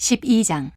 12장.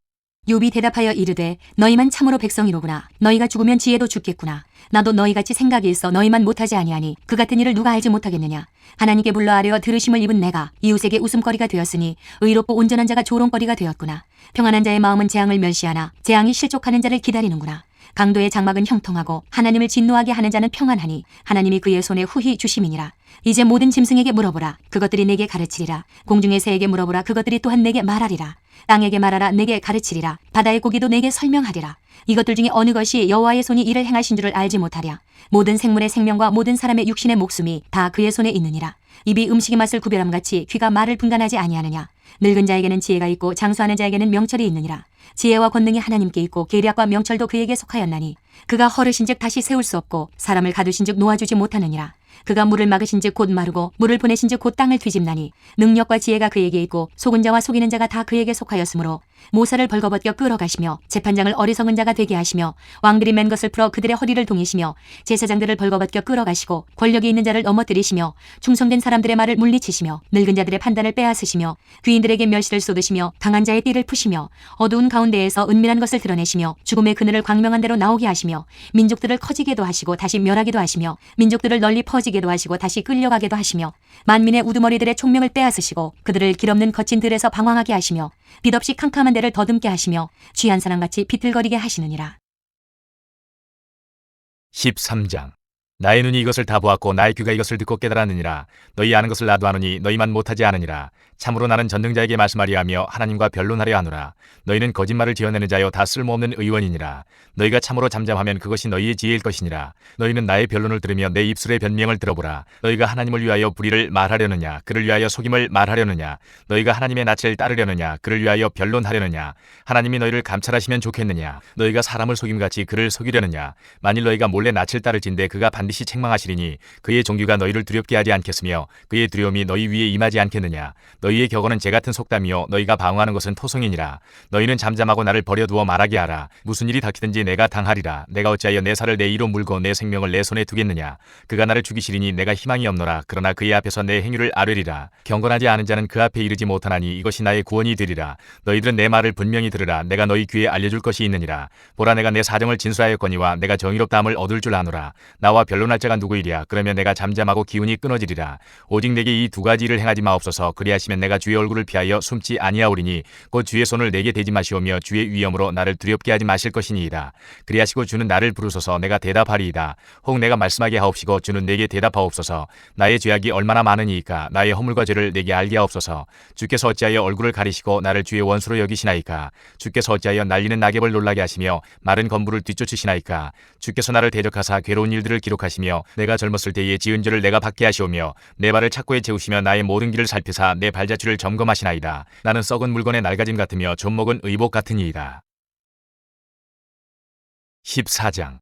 욥이 대답하여 이르되 너희만 참으로 백성이로구나. 너희가 죽으면 지혜도 죽겠구나. 나도 너희같이 생각이 있어 너희만 못하지 아니하니 그 같은 일을 누가 알지 못하겠느냐. 하나님께 불러 아뢰어 들으심을 입은 내가 이웃에게 웃음거리가 되었으니 의롭고 온전한 자가 조롱거리가 되었구나. 평안한 자의 마음은 재앙을 멸시하나 재앙이 실족하는 자를 기다리는구나. 강도의 장막은 형통하고 하나님을 진노하게 하는 자는 평안하니 하나님이 그의 손에 후히 주심이니라. 이제 모든 짐승에게 물어보라. 그것들이 내게 가르치리라. 공중의 새에게 물어보라. 그것들이 또한 내게 말하리라. 땅에게 말하라. 내게 가르치리라. 바다의 고기도 내게 설명하리라. 이것들 중에 어느 것이 여호와의 손이 이를 행하신 줄을 알지 못하랴. 모든 생물의 생명과 모든 사람의 육신의 목숨이 다 그의 손에 있느니라. 입이 음식의 맛을 구별함같이 귀가 말을 분간하지 아니하느냐. 늙은 자에게는 지혜가 있고 장수하는 자에게는 명철이 있느니라. 지혜와 권능이 하나님께 있고 계략과 명철도 그에게 속하였나니 그가 허르신즉 다시 세울 수 없고 사람을 가두신즉 놓아주지 못하느니라. 그가 물을 막으신즉 곧 마르고 물을 보내신즉 곧 땅을 뒤집나니 능력과 지혜가 그에게 있고 속은 자와 속이는 자가 다 그에게 속하였으므로 모사를 벌거벗겨 끌어가시며 재판장을 어리석은 자가 되게 하시며 왕들이 맨 것을 풀어 그들의 허리를 동이시며 제사장들을 벌거벗겨 끌어가시고 권력이 있는 자를 넘어뜨리시며 충성된 사람들의 말을 물리치시며 늙은 자들의 판단을 빼앗으시며 귀인들에게 멸시를 쏟으시며 강한 자의 띠를 푸시며 어두운 가운데에서 은밀한 것을 드러내시며 죽음의 그늘을 광명한 대로 나오게 하시며 민족들을 커지게도 하시고 다시 멸하기도 하시며 민족들을 널리 퍼지게도 하시고 다시 끌려가게도 하시며 만민의 우두머리들의 총명을 빼앗으시고 그들을 길없는 거친 들에서 방황하게 하시며 빛없이 캄캄한 데를 더듬게 하시며 취한 사람같이 비틀거리게 하시느니라. 13장. 나의 눈이 이것을 다 보았고 나의 귀가 이것을 듣고 깨달았느니라. 너희 아는 것을 나도 아노니 너희만 못하지 않으니라. 참으로 나는 전능자에게 말씀하려 하며 하나님과 변론하려 하노라. 너희는 거짓말을 지어내는 자여 다 쓸모없는 의원이니라. 너희가 참으로 잠잠하면 그것이 너희의 지혜일 것이니라. 너희는 나의 변론을 들으며 내 입술의 변명을 들어보라. 너희가 하나님을 위하여 불의를 말하려느냐 그를 위하여 속임을 말하려느냐. 너희가 하나님의 낯을 따르려느냐 그를 위하여 변론하려느냐. 하나님이 너희를 감찰하시면 좋겠느냐. 너희가 사람을 속임같이 그를 속이려느냐. 만일 너희가 몰래 낯을 따를진대 그가 반드시 책망하시리니 그의 종교가 너희를 두렵게 하지 않겠으며 그의 두려움이 너희 위에 임하지 않겠느냐. 너희의 격언은 재같은 속담이요 너희가 방어하는 것은 토성이니라. 너희는 잠잠하고 나를 버려두어 말하게 하라. 무슨 일이 닥치든지 내가 당하리라. 내가 어찌하여 내 살을 내 이로 물고 내 생명을 내 손에 두겠느냐. 그가 나를 죽이시리니 내가 희망이 없노라. 그러나 그의 앞에서 내 행위를 아뢰리라. 경건하지 않은 자는 그 앞에 이르지 못하나니 이것이 나의 구원이 되리라. 너희들은 내 말을 분명히 들으라. 내가 너희 귀에 알려줄 것이 있느니라. 보라 내가 내 사정을 진술하였거니와 내가 정의롭다함을 얻을 줄 아노라. 나와 변론할 자가 누구이랴. 그러면 내가 잠잠하고 기운이 끊어지리라. 오직 내게 이 두 가지 일을 행하지 마옵소서. 그리하시면 내가 주의 얼굴을 피하여 숨지 아니하오리니 곧 주의 손을 내게 대지 마시오며 주의 위엄으로 나를 두렵게 하지 마실 것이니이다. 그리하시고 주는 나를 부르소서. 내가 대답하리이다. 혹 내가 말씀하게 하옵시고 주는 내게 대답하옵소서. 나의 죄악이 얼마나 많으니이까. 나의 허물과 죄를 내게 알게 하옵소서. 주께서 어찌하여 얼굴을 가리시고 나를 주의 원수로 여기시나이까. 주께서 어찌하여 날리는 낙엽을 놀라게 하시며 마른 건물을 뒤쫓으시나이까. 주께서 나를 대적하사 괴로운 일들을 기록하시며 내가 젊었을 때의 지은 죄를 내가 받게 하시오며 내 발을 착고에 채우시며 나의 모든 길을 살피사 내 발자취를 점검하시나이다. 나는 썩은 물건의 낡아짐 같으며 좀먹은 의복 같으니이다. 14장.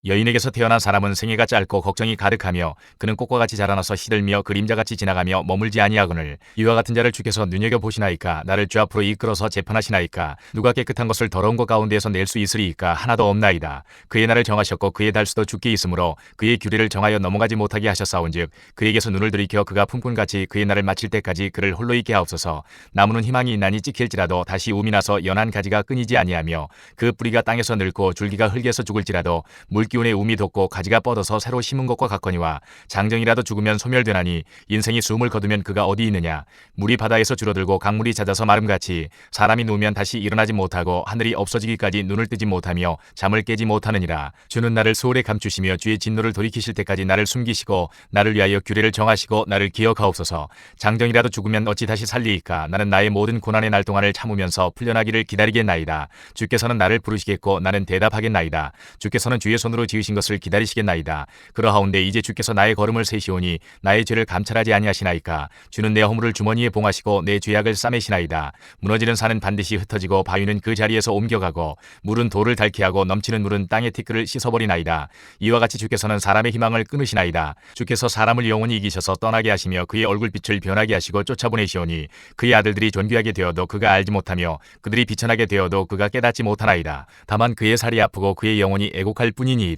여인에게서 태어난 사람은 생애가 짧고 걱정이 가득하며 그는 꽃과 같이 자라나서 시들며 그림자같이 지나가며 머물지 아니하거늘 이와 같은 자를 주께서 눈여겨보시나이까. 나를 주 앞으로 이끌어서 재판하시나이까. 누가 깨끗한 것을 더러운 것 가운데에서 낼 수 있으리이까. 하나도 없나이다. 그의 날을 정하셨고 그의 달수도 주께 있으므로 그의 규례를 정하여 넘어가지 못하게 하셨사온즉 그에게서 눈을 들이켜 그가 품꾼같이 그의 날을 마칠 때까지 그를 홀로 있게 하옵소서. 나무는 희망이 있나니 찍힐지라도 다시 움이 나서 연한 가지가 끊이지 아니하며 그 뿌리가 땅에서 늙고 줄기가 흙에서 죽을지라도 기운에 움이 돋고 가지가 뻗어서 새로 심은 것과 같거니와 장정이라도 죽으면 소멸되나니 인생이 숨을 거두면 그가 어디 있느냐. 물이 바다에서 줄어들고 강물이 잦아서 마름같이 사람이 누우면 다시 일어나지 못하고 하늘이 없어지기까지 눈을 뜨지 못하며 잠을 깨지 못하느니라. 주는 나를 소홀에 감추시며 주의 진노를 돌이키실 때까지 나를 숨기시고 나를 위하여 규례를 정하시고 나를 기억하옵소서. 장정이라도 죽으면 어찌 다시 살리이까. 나는 나의 모든 고난의 날 동안을 참으면서 풀려나기를 기다리겠나이다. 주께서는 나를 부르시겠고 나는 대답하겠나이다. 주께서는 주의 손으로 지으신 것을 기다리시겠나이다. 그러하온데 이제 주께서 나의 걸음을 세시오니 나의 죄를 감찰하지 아니하시나이까. 주는 내 허물을 주머니에 봉하시고 내 죄악을 싸매시나이다. 무너지는 산은 반드시 흩어지고 바위는 그 자리에서 옮겨가고 물은 돌을 닳게 하고 넘치는 물은 땅의 티끌을 씻어버리나이다. 이와 같이 주께서는 사람의 희망을 끊으시나이다. 주께서 사람을 영원히 이기셔서 떠나게 하시며 그의 얼굴빛을 변하게 하시고 쫓아보내시오니 그의 아들들이 존귀하게 되어도 그가 알지 못하며 그들이 비천하게 되어도 그가 깨닫지 못하나이다. 다만 그의 살이 아프고 그의 영혼이 애곡할 뿐이니이다.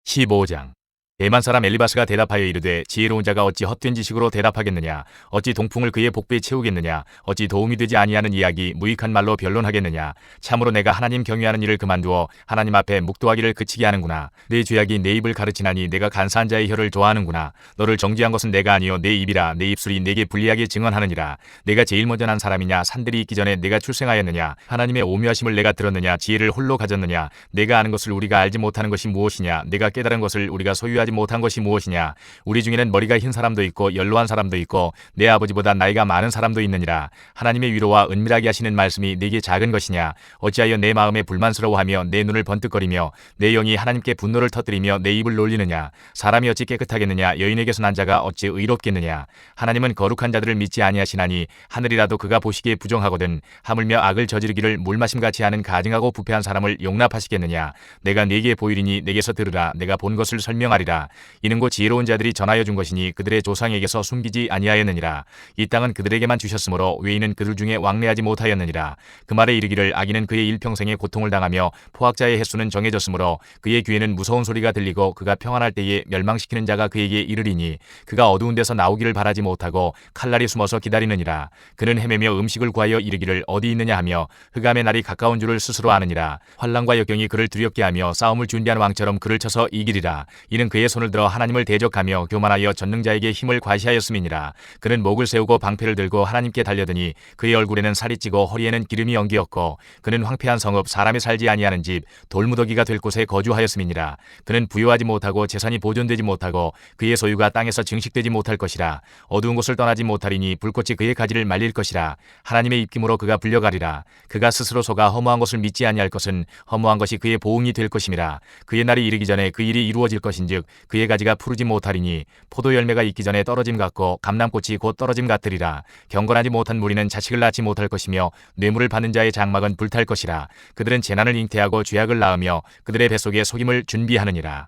15장. 대만 사람 엘리바스가 대답하여 이르되 지혜로운 자가 어찌 헛된 지식으로 대답하겠느냐. 어찌 동풍을 그의 복배에 채우겠느냐. 어찌 도움이 되지 아니하는 이야기 무익한 말로 변론하겠느냐. 참으로 내가 하나님 경외하는 일을 그만두어 하나님 앞에 묵도하기를 그치게 하는구나. 내 죄악이 내 입을 가르치나니 내가 간사한 자의 혀를 좋아하는구나. 너를 정죄한 것은 내가 아니요 내 입이라. 내 입술이 내게 불리하게 증언하느니라. 내가 제일 먼저 난 사람이냐. 산들이 있기 전에 내가 출생하였느냐. 하나님의 오묘하심을 내가 들었느냐. 지혜를 홀로 가졌느냐. 내가 아는 것을 우리가 알지 못하는 것이 무엇이냐. 내가 깨달은 것을 우리가 소유하지 못한 것이 무엇이냐. 우리 중에는 머리가 흰 사람도 있고 연로한 사람도 있고 내 아버지보다 나이가 많은 사람도 있느니라. 하나님의 위로와 은밀하게 하시는 말씀이 내게 작은 것이냐. 어찌하여 내 마음에 불만스러워하며 내 눈을 번뜩거리며 내 영이 하나님께 분노를 터뜨리며 내 입을 놀리느냐. 사람이 어찌 깨끗하겠느냐. 여인에게서 난 자가 어찌 의롭겠느냐. 하나님은 거룩한 자들을 믿지 아니하시나니 하늘이라도 그가 보시기에 부정하거든. 하물며 악을 저지르기를 물마심같이 하는 가증하고 부패한 사람을 용납하시겠느냐. 내가 네게 보이리니 내게서 들으라. 내가 본 것을 설명하리라. 이는 곧 지혜로운 자들이 전하여 준 것이니 그들의 조상에게서 숨기지 아니하였느니라. 이 땅은 그들에게만 주셨으므로 외인은 그들 중에 왕래하지 못하였느니라. 그 말에 이르기를 악인은 그의 일평생에 고통을 당하며 포악자의 횟수는 정해졌으므로 그의 귀에는 무서운 소리가 들리고 그가 평안할 때에 멸망시키는 자가 그에게 이르리니 그가 어두운 데서 나오기를 바라지 못하고 칼날이 숨어서 기다리느니라. 그는 헤매며 음식을 구하여 이르기를 어디 있느냐 하며 흑암의 날이 가까운 줄을 스스로 아느니라. 환난과 역경이 그를 두렵게 하며 싸움을 준비한 왕처럼 그를 쳐서 이기리라. 이는 그의 손을 들어 하나님을 대적하며 교만하여 전능자에게 힘을 과시하였음이니라. 그는 목을 세우고 방패를 들고 하나님께 달려드니 그의 얼굴에는 살이 찌고 허리에는 기름이 엉기었고 그는 황폐한 성읍 사람이 살지 아니하는 집 돌무더기가 될 곳에 거주하였음이니라. 그는 부유하지 못하고 재산이 보존되지 못하고 그의 소유가 땅에서 증식되지 못할 것이라. 어두운 곳을 떠나지 못하리니 불꽃이 그의 가지를 말릴 것이라. 하나님의 입김으로 그가 불려가리라. 그가 스스로 속아 허무한 것을 믿지 아니할 것은 허무한 것이 그의 보응이 될 것임이라. 그의 날이 이르기 전에 그 일이 이루어질 것인즉 그의 가지가 푸르지 못하리니 포도 열매가 익기 전에 떨어짐 같고 감람꽃이 곧 떨어짐 같으리라. 경건하지 못한 무리는 자식을 낳지 못할 것이며 뇌물을 받는 자의 장막은 불탈 것이라. 그들은 재난을 잉태하고 죄악을 낳으며 그들의 뱃속에 속임을 준비하느니라.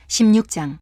16장.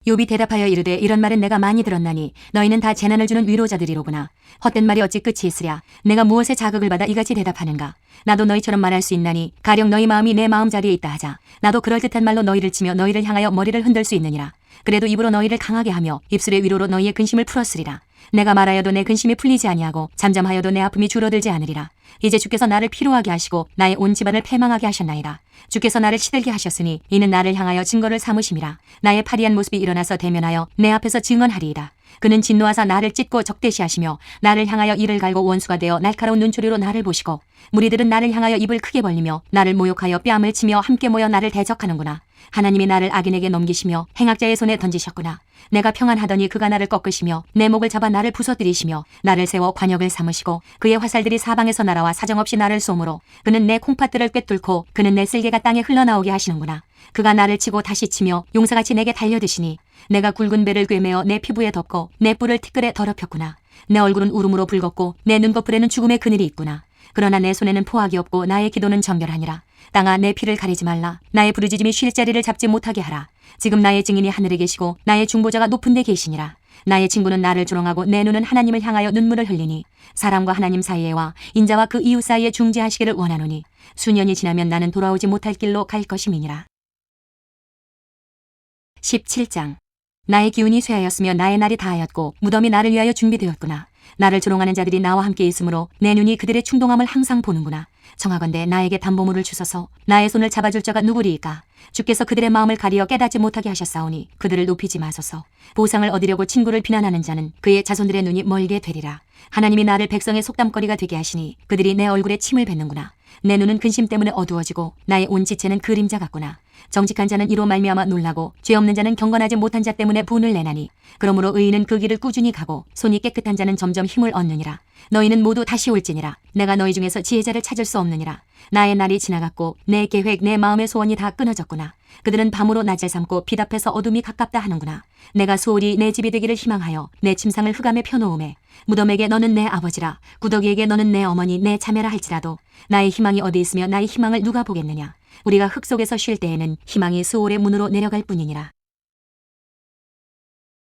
욥이 대답하여 이르되 이런 말은 내가 많이 들었나니 너희는 다 재난을 주는 위로자들이로구나. 헛된 말이 어찌 끝이 있으랴. 내가 무엇에 자극을 받아 이같이 대답하는가. 나도 너희처럼 말할 수 있나니 가령 너희 마음이 내 마음자리에 있다 하자. 나도 그럴듯한 말로 너희를 치며 너희를 향하여 머리를 흔들 수 있느니라. 그래도 입으로 너희를 강하게 하며 입술의 위로로 너희의 근심을 풀었으리라. 내가 말하여도 내 근심이 풀리지 아니하고 잠잠하여도 내 아픔이 줄어들지 않으리라. 이제 주께서 나를 피로하게 하시고 나의 온 집안을 패망하게 하셨나이다. 주께서 나를 시들게 하셨으니 이는 나를 향하여 증거를 삼으심이라. 나의 파리한 모습이 일어나서 대면하여 내 앞에서 증언하리이다. 그는 진노하사 나를 찢고 적대시하시며 나를 향하여 이를 갈고 원수가 되어 날카로운 눈초리로 나를 보시고 무리들은 나를 향하여 입을 크게 벌리며 나를 모욕하여 뺨을 치며 함께 모여 나를 대적하는구나. 하나님이 나를 악인에게 넘기시며 행악자의 손에 던지셨구나. 내가 평안하더니 그가 나를 꺾으시며 내 목을 잡아 나를 부서뜨리시며 나를 세워 관역을 삼으시고 그의 화살들이 사방에서 날아와 사정없이 나를 쏘므로 그는 내 콩팥들을 꿰뚫고 그는 내 쓸개가 땅에 흘러나오게 하시는구나. 그가 나를 치고 다시 치며 용사같이 내게 달려드시니 내가 굵은 배를 꿰매어 내 피부에 덮고 내 뿔을 티끌에 더럽혔구나. 내 얼굴은 울음으로 붉었고 내 눈꺼풀에는 죽음의 그늘이 있구나. 그러나 내 손에는 포악이 없고 나의 기도는 정결하니라. 땅아 내 피를 가리지 말라. 나의 부르짖음이 쉴 자리를 잡지 못하게 하라. 지금 나의 증인이 하늘에 계시고 나의 중보자가 높은 데 계시니라. 나의 친구는 나를 조롱하고 내 눈은 하나님을 향하여 눈물을 흘리니 사람과 하나님 사이에와 인자와 그 이웃 사이에 중재하시기를 원하노니 수년이 지나면 나는 돌아오지 못할 길로 갈 것임이니라. 17장. 나의 기운이 쇠하였으며 나의 날이 다하였고 무덤이 나를 위하여 준비되었구나. 나를 조롱하는 자들이 나와 함께 있으므로 내 눈이 그들의 충동함을 항상 보는구나. 청하건대 나에게 담보물을 주소서. 나의 손을 잡아줄 자가 누구리이까. 주께서 그들의 마음을 가리어 깨닫지 못하게 하셨사오니 그들을 높이지 마소서. 보상을 얻으려고 친구를 비난하는 자는 그의 자손들의 눈이 멀게 되리라. 하나님이 나를 백성의 속담거리가 되게 하시니 그들이 내 얼굴에 침을 뱉는구나. 내 눈은 근심 때문에 어두워지고 나의 온 지체는 그림자 같구나. 정직한 자는 이로 말미암아 놀라고 죄 없는 자는 경건하지 못한 자 때문에 분을 내나니 그러므로 의인은 그 길을 꾸준히 가고 손이 깨끗한 자는 점점 힘을 얻느니라. 너희는 모두 다시 올지니라. 내가 너희 중에서 지혜자를 찾을 수 없느니라. 나의 날이 지나갔고 내 계획 내 마음의 소원이 다 끊어졌구나. 그들은 밤으로 낮을 삼고 빛 앞에서 어둠이 가깝다 하는구나. 내가 소홀히 내 집이 되기를 희망하여 내 침상을 흑암에 펴놓음에 무덤에게 너는 내 아버지라 구더기에게 너는 내 어머니 내 자매라 할지라도 나의 희망이 어디 있으며 나의 희망을 누가 보겠느냐. 우리가 흙 속에서 쉴 때에는 희망이 스올의 문으로 내려갈 뿐이니라.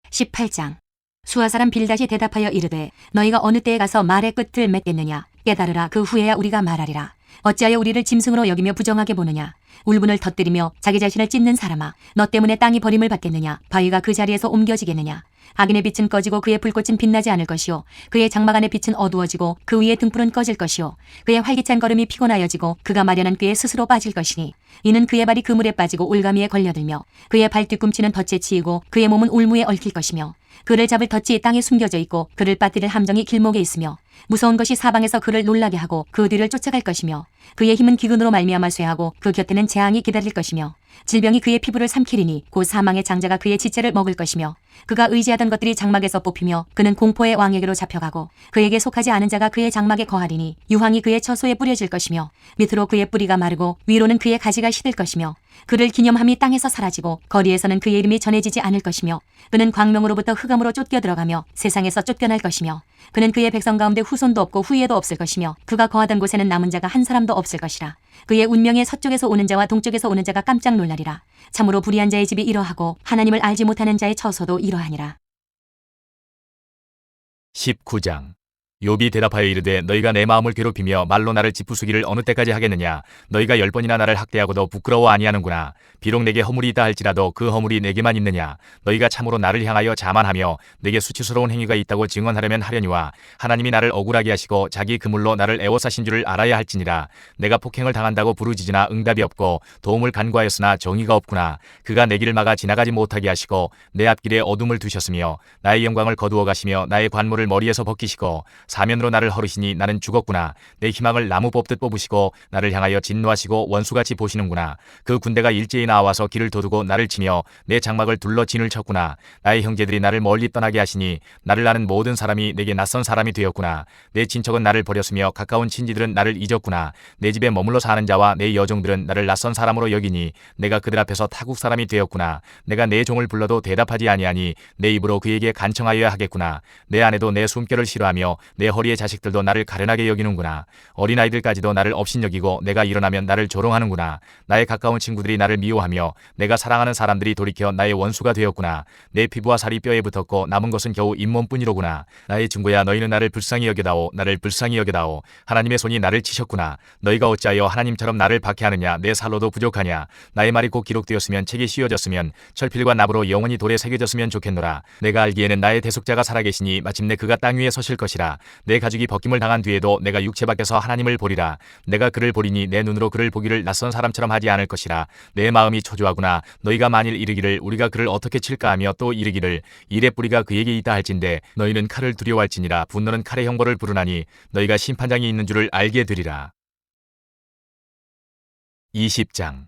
18장. 수아 사람 빌닷이 대답하여 이르되 너희가 어느 때에 가서 말의 끝을 맺겠느냐. 깨달으라. 그 후에야 우리가 말하리라. 어찌하여 우리를 짐승으로 여기며 부정하게 보느냐. 울분을 터뜨리며 자기 자신을 찢는 사람아, 너 때문에 땅이 버림을 받겠느냐. 바위가 그 자리에서 옮겨지겠느냐. 악인의 빛은 꺼지고 그의 불꽃은 빛나지 않을 것이요 그의 장막 안의 빛은 어두워지고 그 위의 등불은 꺼질 것이요 그의 활기찬 걸음이 피곤하여지고 그가 마련한 꾀에 스스로 빠질 것이니 이는 그의 발이 그물에 빠지고 올가미에 걸려들며 그의 발 뒤꿈치는 덫에 치이고 그의 몸은 울무에 얽힐 것이며 그를 잡을 덫이 땅에 숨겨져 있고 그를 빠뜨릴 함정이 길목에 있으며 무서운 것이 사방에서 그를 놀라게 하고 그 뒤를 쫓아갈 것이며 그의 힘은 기근으로 말미암아 쇠하고 그 곁에는 재앙이 기다릴 것이며 질병이 그의 피부를 삼키리니 곧 사망의 장자가 그의 지체를 먹을 것이며 그가 의지하던 것들이 장막에서 뽑히며 그는 공포의 왕에게로 잡혀가고 그에게 속하지 않은 자가 그의 장막에 거하리니 유황이 그의 처소에 뿌려질 것이며 밑으로 그의 뿌리가 마르고 위로는 그의 가지가 시들 것이며 그를 기념함이 땅에서 사라지고 거리에서는 그의 이름이 전해지지 않을 것이며 그는 광명으로부터 흑암으로 쫓겨 들어가며 세상에서 쫓겨날 것이며 그는 그의 백성 가운데 후손도 없고 후예도 없을 것이며 그가 거하던 곳에는 남은 자가 한 사람도 없을 것이라. 그의 운명에 서쪽에서 오는 자와 동쪽에서 오는 자가 깜짝 놀라리라. 참으로 불의한 자의 집이 이러하고 하나님을 알지 못하는 자의 처소도 이러하니라. 19장. 욥이 대답하여 이르되 너희가 내 마음을 괴롭히며 말로 나를 짓부수기를 어느 때까지 하겠느냐. 너희가 10번이나 나를 학대하고도 부끄러워 아니하는구나. 비록 내게 허물이 있다 할지라도 그 허물이 내게만 있느냐. 너희가 참으로 나를 향하여 자만하며 내게 수치스러운 행위가 있다고 증언하려면 하려니와 하나님이 나를 억울하게 하시고 자기 그물로 나를 애워싸신 줄을 알아야 할지니라. 내가 폭행을 당한다고 부르짖으나 응답이 없고 도움을 간구하였으나 정의가 없구나. 그가 내 길을 막아 지나가지 못하게 하시고 내 앞길에 어둠을 두셨으며 나의 영광을 거두어 가시며 나의 관모를 머리에서 벗기시고 사면으로 나를 허르시니 나는 죽었구나. 내 희망을 나무 뽑듯 뽑으시고 나를 향하여 진노하시고 원수같이 보시는구나. 그 군대가 일제히 나와서 길을 도두고 나를 치며 내 장막을 둘러 진을 쳤구나. 나의 형제들이 나를 멀리 떠나게 하시니 나를 아는 모든 사람이 내게 낯선 사람이 되었구나. 내 친척은 나를 버렸으며 가까운 친지들은 나를 잊었구나. 내 집에 머물러 사는 자와 내 여종들은 나를 낯선 사람으로 여기니 내가 그들 앞에서 타국 사람이 되었구나. 내가 내 종을 불러도 대답하지 아니하니 내 입으로 그에게 간청하여야 하겠구나. 내 아내도 내 숨결을 싫어하며 내 허리의 자식들도 나를 가련하게 여기는구나. 어린아이들까지도 나를 업신여기고 내가 일어나면 나를 조롱하는구나. 나의 가까운 친구들이 나를 미워하며 내가 사랑하는 사람들이 돌이켜 나의 원수가 되었구나. 내 피부와 살이 뼈에 붙었고 남은 것은 겨우 잇몸뿐이로구나. 나의 친구야, 너희는 나를 불쌍히 여겨다오. 나를 불쌍히 여겨다오. 하나님의 손이 나를 치셨구나. 너희가 어찌하여 하나님처럼 나를 박해하느냐. 내 살로도 부족하냐. 나의 말이 곧 기록되었으면 책이 씌워졌으면 철필과 납으로 영원히 돌에 새겨졌으면 좋겠노라. 내가 알기에는 나의 대속자가 살아계시니 마침내 그가 땅 위에 서실 것이라. 내 가죽이 벗김을 당한 뒤에도 내가 육체 밖에서 하나님을 보리라. 내가 그를 보리니 내 눈으로 그를 보기를 낯선 사람처럼 하지 않을 것이라. 내 마음이 초조하구나. 너희가 만일 이르기를 우리가 그를 어떻게 칠까 하며 또 이르기를 일의 뿌리가 그에게 있다 할진대 너희는 칼을 두려워할지니라. 분노는 칼의 형벌을 부르나니 너희가 심판장이 있는 줄을 알게 되리라. 20장.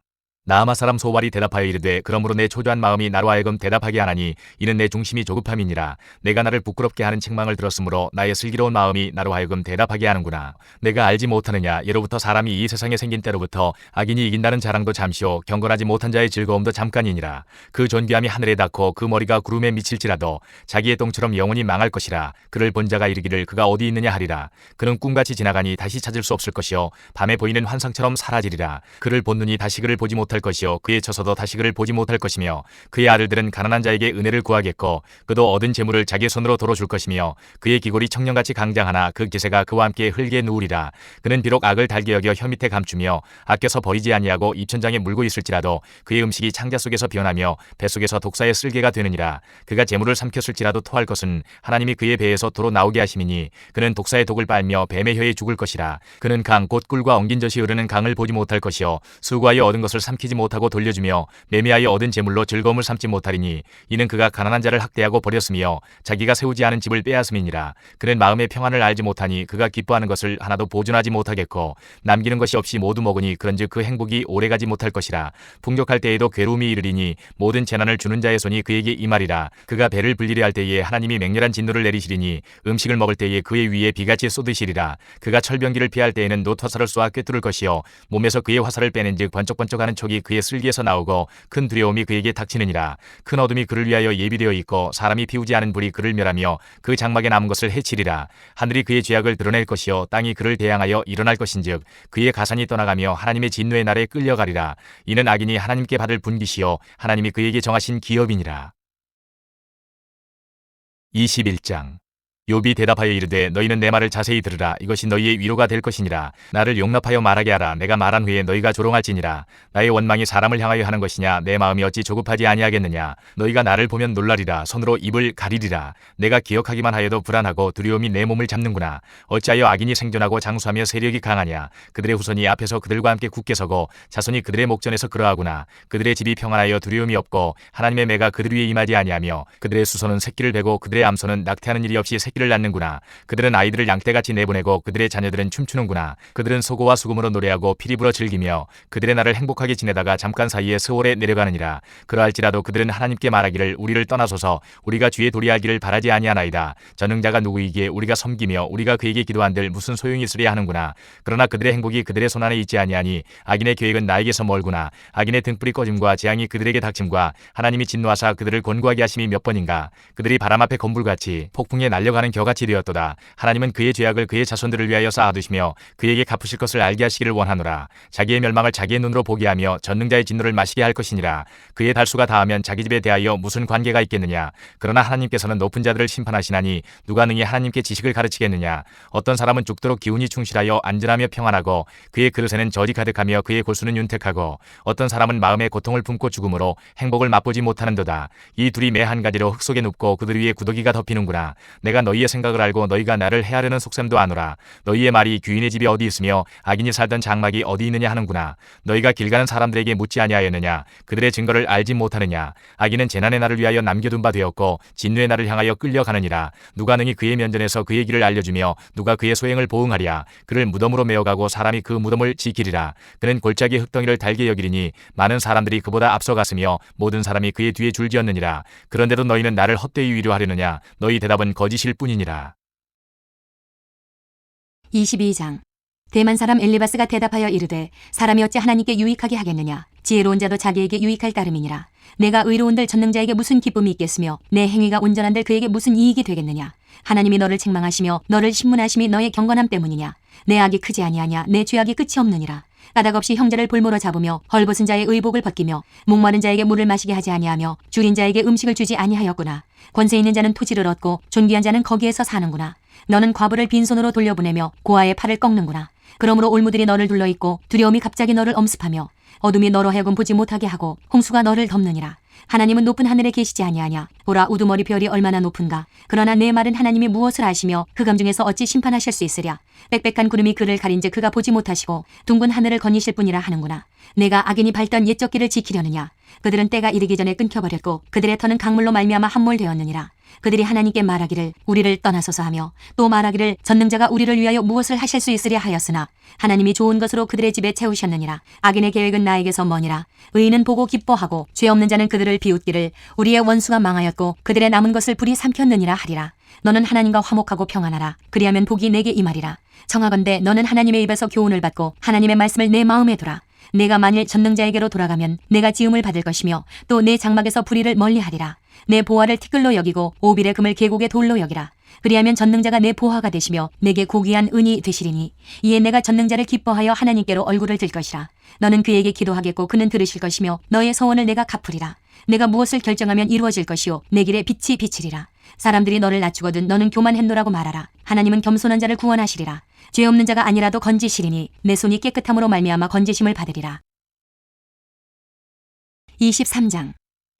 나아마 사람 소발이 대답하여 이르되 그러므로 내 초조한 마음이 나로 하여금 대답하게 하나니 이는 내 중심이 조급함이니라. 내가 나를 부끄럽게 하는 책망을 들었으므로 나의 슬기로운 마음이 나로 하여금 대답하게 하는구나. 내가 알지 못하느냐. 예로부터 사람이 이 세상에 생긴 때로부터 악인이 이긴다는 자랑도 잠시오 경건하지 못한 자의 즐거움도 잠깐이니라. 그 존귀함이 하늘에 닿고 그 머리가 구름에 미칠지라도 자기의 똥처럼 영원히 망할 것이라. 그를 본 자가 이르기를 그가 어디 있느냐 하리라. 그는 꿈같이 지나가니 다시 찾을 수 없을 것이요 밤에 보이는 환상처럼 사라지리라. 그를 본 눈이 다시 그를 보지 못할 것이요 그의 처소도 다시 그를 보지 못할 것이며 그의 아들들은 가난한 자에게 은혜를 구하겠고 그도 얻은 재물을 자기 손으로 도로 줄 것이며 그의 기골이 청년같이 강장하나 그 기세가 그와 함께 흙에 누우리라. 그는 비록 악을 달게 여겨 혀 밑에 감추며 아껴서 버리지 아니하고 입천장에 물고 있을지라도 그의 음식이 창자 속에서 변하며 뱃속에서 독사의 쓸개가 되느니라. 그가 재물을 삼켰을지라도 토할 것은 하나님이 그의 배에서 도로 나오게 하심이니 그는 독사의 독을 빨며 뱀의 혀에 죽을 것이라. 그는 강 곧 꿀과 엉긴 젖이 흐르는 강을 보지 못할 것이요 수고하여 얻은 것을 삼키지 못하고 돌려주며 매매하여 얻은 재물로 즐거움을 삼지 못하리니 이는 그가 가난한 자를 학대하고 버렸으며 자기가 세우지 않은 집을 빼앗음이니라. 그는 마음의 평안을 알지 못하니 그가 기뻐하는 것을 하나도 보존하지 못하겠고 남기는 것이 없이 모두 먹으니 그런즉 그 행복이 오래가지 못할 것이라. 풍족할 때에도 괴로움이 이르리니 모든 재난을 주는 자의 손이 그에게 임하리라. 그가 배를 불리려 할 때에 하나님이 맹렬한 진노를 내리시리니 음식을 먹을 때에 그의 위에 비같이 쏟으시리라. 그가 철병기를 피할 때에는 놋화살을 쏘아 꿰뚫을 것이요 몸에서 그의 화살을 빼낸즉 번쩍번쩍하는 촉이 그의 쓸개에서 나오고 큰 두려움이 그에게 닥치느니라. 큰 어둠이 그를 위하여 예비되어 있고 사람이 피우지 않은 불이 그를 멸하며 그 장막에 남은 것을 해치리라. 하늘이 그의 죄악을 드러낼 것이요 땅이 그를 대항하여 일어날 것인즉 그의 가산이 떠나가며 하나님의 진노의 날에 끌려가리라. 이는 악인이 하나님께 받을 분깃이요 하나님이 그에게 정하신 기업이니라. 21장. 욥이 대답하여 이르되 너희는 내 말을 자세히 들으라. 이것이 너희의 위로가 될 것이니라. 나를 용납하여 말하게 하라. 내가 말한 후에 너희가 조롱할지니라. 나의 원망이 사람을 향하여 하는 것이냐. 내 마음이 어찌 조급하지 아니하겠느냐. 너희가 나를 보면 놀라리라. 손으로 입을 가리리라. 내가 기억하기만 하여도 불안하고 두려움이 내 몸을 잡는구나. 어찌하여 악인이 생존하고 장수하며 세력이 강하냐. 그들의 후손이 앞에서 그들과 함께 굳게 서고 자손이 그들의 목전에서 그러하구나. 그들의 집이 평안하여 두려움이 없고 하나님의 매가 그들 위에 임하지 아니하며 그들의 수소는 새끼를 베고 그들의 암소는 낙태하는 일이 없이 새끼를 낳는구나. 그들은 아이들을 양떼같이 내보내고 그들의 자녀들은 춤추는구나. 그들은 소고와 수금으로 노래하고 피리 불어 즐기며 그들의 날을 행복하게 지내다가 잠깐 사이에 스월에 내려가느니라. 그러할지라도 그들은 하나님께 말하기를 우리를 떠나소서. 우리가 주의 도리하기를 바라지 아니하나이다. 전능자가 누구이기에 우리가 섬기며 우리가 그에게 기도한들 무슨 소용이 있으랴 하는구나. 그러나 그들의 행복이 그들의 손안에 있지 아니하니 악인의 계획은 나에게서 멀구나. 악인의 등불이 꺼짐과 재앙이 그들에게 닥침과 하나님이 진노하사 그들을 권고하게 하심이 몇 번인가. 그들이 바람 앞에 건불같이 폭풍에 날려가는 겨같이 되었도다. 하나님은 그의 죄악을 그의 자손들을 위하여 쌓아두시며 그에게 갚으실 것을 알게 하시기를 원하노라. 자기의 멸망을 자기의 눈으로 보게 하며 전능자의 진노를 마시게 할 것이니라. 그의 달수가 닿으면 자기 집에 대하여 무슨 관계가 있겠느냐. 그러나 하나님께서는 높은 자들을 심판하시나니 누가 능히 하나님께 지식을 가르치겠느냐. 어떤 사람은 죽도록 기운이 충실하여 안전하며 평안하고 그의 그릇에는 젖이 가득하며 그의 골수는 윤택하고 어떤 사람은 마음에 고통을 품고 죽음으로 행복을 맛보지 못하는도다. 이 둘이 매 한 가지로 흙 속에 눕고 그들 위에 구더기가 덮이는구나. 내가 너희의 생각을 알고 너희가 나를 헤아려는 속셈도 아노라. 너희의 말이 귀인의 집이 어디 있으며 악인이 살던 장막이 어디 있느냐 하는구나. 너희가 길 가는 사람들에게 묻지 아니하였느냐. 그들의 증거를 알지 못하느냐. 악인은 재난의 날을 위하여 남겨둔 바 되었고 진노의 날을 향하여 끌려가느니라. 누가 능히 그의 면전에서 그의 길을 알려주며 누가 그의 소행을 보응하랴. 그를 무덤으로 메어가고 사람이 그 무덤을 지키리라. 그는 골짜기 흙덩이를 달게 여기리니 많은 사람들이 그보다 앞서갔으며 모든 사람이 그의 뒤에 줄지었느니라. 그런데도 너희는 나를 헛되이 위로하려느냐. 너희 대답은 거짓일 뿐이니라. 22장. 대만 사람 엘리바스가 대답하여 이르되 사람이 어찌 하나님께 유익하게 하겠느냐. 지혜로운 자도 자기에게 유익할 따름이니라. 내가 의로운들 전능자에게 무슨 기쁨이 있겠으며 내 행위가 온전한들 그에게 무슨 이익이 되겠느냐. 하나님이 너를 책망하시며 너를 신문하심이 너의 경건함 때문이냐. 내 악이 크지 아니하냐. 내 죄악이 끝이 없느니라. 까닭없이 형제를 볼모로 잡으며 헐벗은 자의 의복을 벗기며 목마른 자에게 물을 마시게 하지 아니하며 줄인 자에게 음식을 주지 아니하였구나. 권세 있는 자는 토지를 얻고 존귀한 자는 거기에서 사는구나. 너는 과부를 빈손으로 돌려보내며 고아의 팔을 꺾는구나. 그러므로 올무들이 너를 둘러있고 두려움이 갑자기 너를 엄습하며 어둠이 너로 하여금 보지 못하게 하고 홍수가 너를 덮느니라. 하나님은 높은 하늘에 계시지 아니하냐. 보라 우두머리 별이 얼마나 높은가. 그러나 내 말은 하나님이 무엇을 아시며 흑암 중에서 어찌 심판하실 수 있으랴. 빽빽한 구름이 그를 가린즉 그가 보지 못하시고 둥근 하늘을 거니실 뿐이라 하는구나. 내가 악인이 밟던 옛적 길을 지키려느냐. 그들은 때가 이르기 전에 끊겨버렸고 그들의 터는 강물로 말미암아 함몰되었느니라. 그들이 하나님께 말하기를 우리를 떠나소서 하며 또 말하기를 전능자가 우리를 위하여 무엇을 하실 수 있으랴 하였으나 하나님이 좋은 것으로 그들의 집에 채우셨느니라. 악인의 계획은 나에게서 머니라. 의인은 보고 기뻐하고 죄 없는 자는 그들을 비웃기를 우리의 원수가 망하였고 그들의 남은 것을 불이 삼켰느니라 하리라. 너는 하나님과 화목하고 평안하라. 그리하면 복이 내게 임하리라. 청하건대 너는 하나님의 입에서 교훈을 받고 하나님의 말씀을 내 마음에 두라. 내가 만일 전능자에게로 돌아가면 내가 지음을 받을 것이며 또 내 장막에서 불의를 멀리하리라. 내 보화를 티끌로 여기고 오빌의 금을 계곡의 돌로 여기라. 그리하면 전능자가 내 보화가 되시며 내게 고귀한 은이 되시리니 이에 내가 전능자를 기뻐하여 하나님께로 얼굴을 들 것이라. 너는 그에게 기도하겠고 그는 들으실 것이며 너의 소원을 내가 갚으리라. 내가 무엇을 결정하면 이루어질 것이요 내 길에 빛이 비치리라. 사람들이 너를 낮추거든 너는 교만했노라고 말하라. 하나님은 겸손한 자를 구원하시리라. 죄 없는 자가 아니라도 건지시리니 내 손이 깨끗함으로 말미암아 건지심을 받으리라. 23장.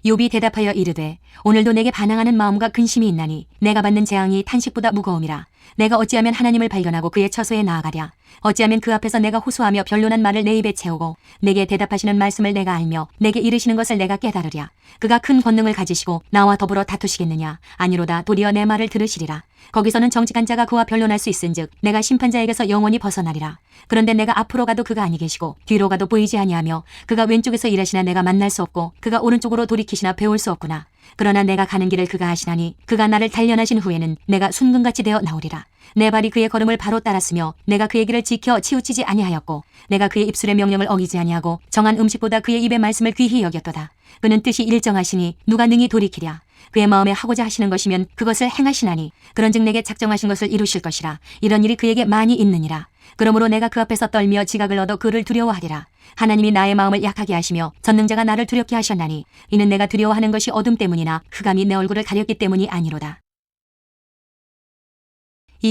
욥이 대답하여 이르되 오늘도 내게 반항하는 마음과 근심이 있나니 내가 받는 재앙이 탄식보다 무거움이라. 내가 어찌하면 하나님을 발견하고 그의 처소에 나아가랴. 어찌하면 그 앞에서 내가 호소하며 변론한 말을 내 입에 채우고 내게 대답하시는 말씀을 내가 알며 내게 이르시는 것을 내가 깨달으랴. 그가 큰 권능을 가지시고 나와 더불어 다투시겠느냐. 아니로다 도리어 내 말을 들으시리라. 거기서는 정직한 자가 그와 변론할 수 있은즉 내가 심판자에게서 영원히 벗어나리라. 그런데 내가 앞으로 가도 그가 아니 계시고 뒤로 가도 보이지 아니하며 그가 왼쪽에서 일하시나 내가 만날 수 없고 그가 오른쪽으로 돌이키시나 배울 수 없구나. 그러나 내가 가는 길을 그가 아시나니 그가 나를 단련하신 후에는 내가 순금같이 되어 나오리라. 내 발이 그의 걸음을 바로 따랐으며 내가 그의 길을 지켜 치우치지 아니하였고 내가 그의 입술의 명령을 어기지 아니하고 정한 음식보다 그의 입의 말씀을 귀히 여겼도다. 그는 뜻이 일정하시니 누가 능히 돌이키랴. 그의 마음에 하고자 하시는 것이면 그것을 행하시나니 그런즉 내게 작정하신 것을 이루실 것이라. 이런 일이 그에게 많이 있느니라. 그러므로 내가 그 앞에서 떨며 지각을 얻어 그를 두려워하리라. 하나님이 나의 마음을 약하게 하시며 전능자가 나를 두렵게 하셨나니 이는 내가 두려워하는 것이 어둠 때문이나 흑암이 내 얼굴을 가렸기 때문이 아니로다.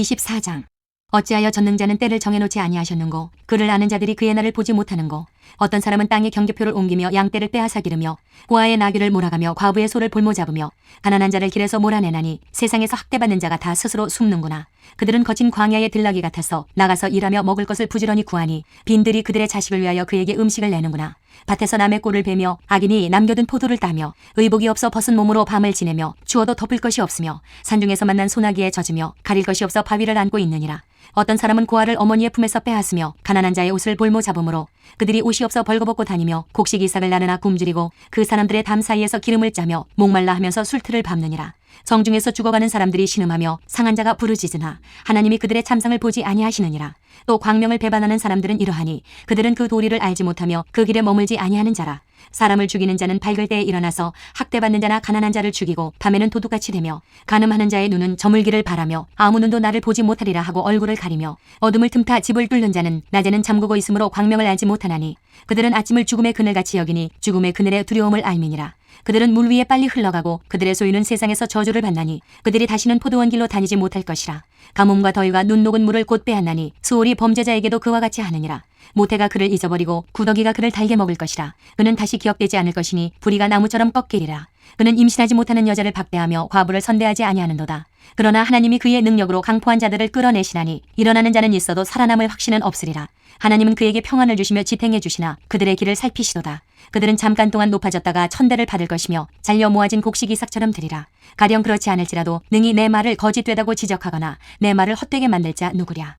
24장. 어찌하여 전능자는 때를 정해놓지 아니하셨는고 그를 아는 자들이 그의 날을 보지 못하는고 어떤 사람은 땅에 경계표를 옮기며 양떼를 빼앗아 기르며 고아의 나귀를 몰아가며 과부의 소를 볼모 잡으며 가난한 자를 길에서 몰아내나니 세상에서 학대받는 자가 다 스스로 숨는구나. 그들은 거친 광야의 들나귀 같아서 나가서 일하며 먹을 것을 부지런히 구하니 빈들이 그들의 자식을 위하여 그에게 음식을 내는구나. 밭에서 남의 꼴을 베며 악인이 남겨둔 포도를 따며 의복이 없어 벗은 몸으로 밤을 지내며 추워도 덮을 것이 없으며 산중에서 만난 소나기에 젖으며 가릴 것이 없어 바위를 안고 있느니라. 어떤 사람은 고아를 어머니의 품에서 빼앗으며 가난한 자의 옷을 볼모 잡음으로 그들이 옷이 없어 벌거벗고 다니며 곡식 이삭을 나르나 굶주리고 그 사람들의 담 사이에서 기름을 짜며 목말라 하면서 술틀을 밟느니라. 성중에서 죽어가는 사람들이 신음하며 상한 자가 부르짖으나 하나님이 그들의 참상을 보지 아니하시느니라. 또 광명을 배반하는 사람들은 이러하니 그들은 그 도리를 알지 못하며 그 길에 머물지 아니하는 자라. 사람을 죽이는 자는 밝을 때에 일어나서 학대받는 자나 가난한 자를 죽이고 밤에는 도둑같이 되며 간음하는 자의 눈은 저물기를 바라며 아무 눈도 나를 보지 못하리라 하고 얼굴을 가리며 어둠을 틈타 집을 뚫는 자는 낮에는 잠그고 있으므로 광명을 알지 못하나니 그들은 아침을 죽음의 그늘같이 여기니 죽음의 그늘의 두려움을 알미니라. 그들은 물 위에 빨리 흘러가고 그들의 소유는 세상에서 저주를 받나니 그들이 다시는 포도원 길로 다니지 못할 것이라. 가뭄과 더위가 눈 녹은 물을 곧 빼앗나니 수월이 범죄자에게도 그와 같이 하느니라. 모태가 그를 잊어버리고 구더기가 그를 달게 먹을 것이라. 그는 다시 기억되지 않을 것이니 불의가 나무처럼 꺾이리라. 그는 임신하지 못하는 여자를 박대하며 과부를 선대하지 아니하는도다. 그러나 하나님이 그의 능력으로 강포한 자들을 끌어내시나니 일어나는 자는 있어도 살아남을 확신은 없으리라. 하나님은 그에게 평안을 주시며 지탱해 주시나 그들의 길을 살피시도다. 그들은 잠깐 동안 높아졌다가 천대를 받을 것이며 잘려 모아진 곡식 이삭처럼 되리라. 가령 그렇지 않을지라도 능히 내 말을 거짓되다고 지적하거나 내 말을 헛되게 만들 자 누구랴.